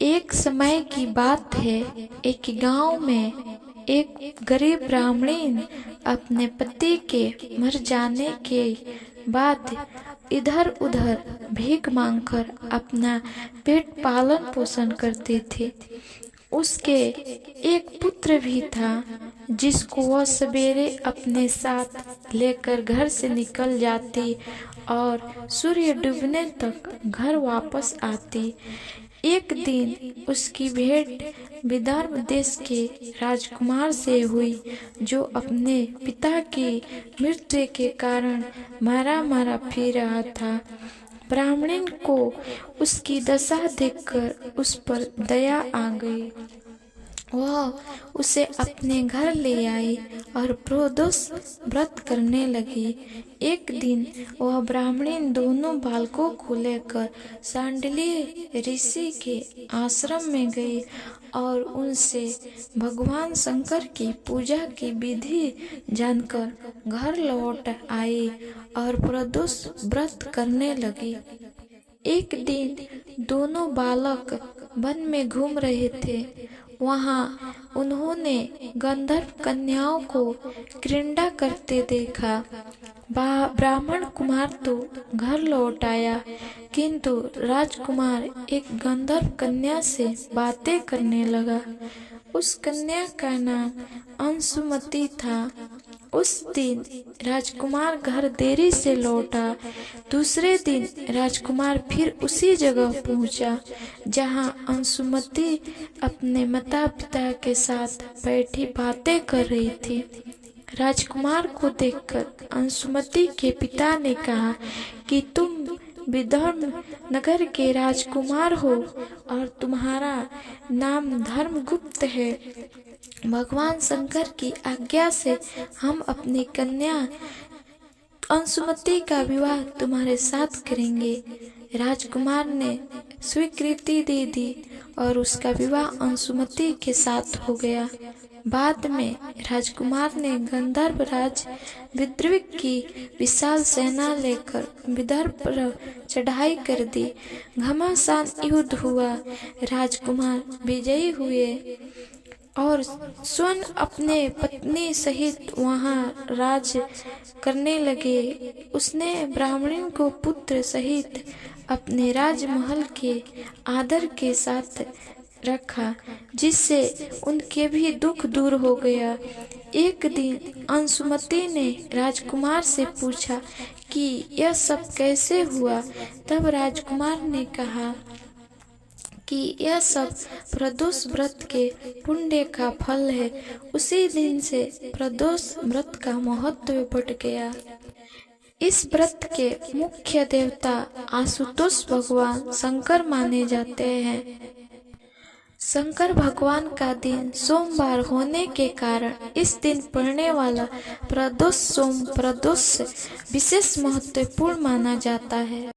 एक समय की बात है। एक गांव में एक गरीब ब्राह्मणी अपने पति के मर जाने के बाद इधर उधर भीख मांगकर अपना पेट पालन पोषण करती थी। उसके एक पुत्र भी था जिसको वह सवेरे अपने साथ लेकर घर से निकल जाती और सूर्य डूबने तक घर वापस आती। एक दिन उसकी भेंट विदर्भ देश के राजकुमार से हुई, जो अपने पिता की मृत्यु के कारण मारा मारा फिर रहा था। ब्राह्मण को उसकी दशा देखकर उस पर दया आ गई। वह उसे अपने घर ले आई और प्रदोष व्रत करने लगी। एक दिन वह ब्राह्मणी दोनों बालकों को लेकर सांडल्य ऋषि के आश्रम में गई और उनसे भगवान शंकर की पूजा की विधि जानकर घर लौट आई और प्रदोष व्रत करने लगी। एक दिन दोनों बालक वन में घूम रहे थे। वहां उन्होंने गंधर्व कन्याओं को क्रीड़ा करते देखा। ब्राह्मण कुमार तो घर लौट आया, किंतु राजकुमार एक गंधर्व कन्या से बातें करने लगा। उस कन्या का नाम अंशुमति था। उस दिन राजकुमार घर देरी से लौटा। दूसरे दिन राजकुमार फिर उसी जगह पहुंचा जहां अंशुमति अपने माता पिता के साथ बैठी बातें कर रही थी। राजकुमार को देखकर अंशुमति के पिता ने कहा कि तुम विदर्भ नगर के राजकुमार हो और तुम्हारा नाम धर्मगुप्त है। भगवान शंकर की आज्ञा से हम अपनी कन्या अंशुमति का विवाह तुम्हारे साथ करेंगे। राजकुमार ने स्वीकृति दे दी और उसका विवाह अंशुमति के साथ हो गया। बाद में राजकुमार ने गंधर्व राज विद्रुक की विशाल सेना लेकर विदर्भ पर चढ़ाई कर दी। घमासान युद्ध हुआ। राजकुमार विजयी हुए और स्वयं अपने पत्नी सहित वहां राज करने लगे। उसने ब्राह्मण को पुत्र सहित अपने राजमहल के आदर के साथ रखा, जिससे उनके भी दुख दूर हो गया। एक दिन अंशुमति ने राजकुमार से पूछा कि यह सब कैसे हुआ। तब राजकुमार ने कहा कि यह सब प्रदोष व्रत के पुण्य का फल है। उसी दिन से प्रदोष व्रत का महत्व बढ़ गया। इस व्रत के मुख्य देवता आशुतोष भगवान शंकर माने जाते हैं। शंकर भगवान का दिन सोमवार होने के कारण इस दिन पड़ने वाला प्रदोष सोम प्रदोष विशेष महत्वपूर्ण माना जाता है।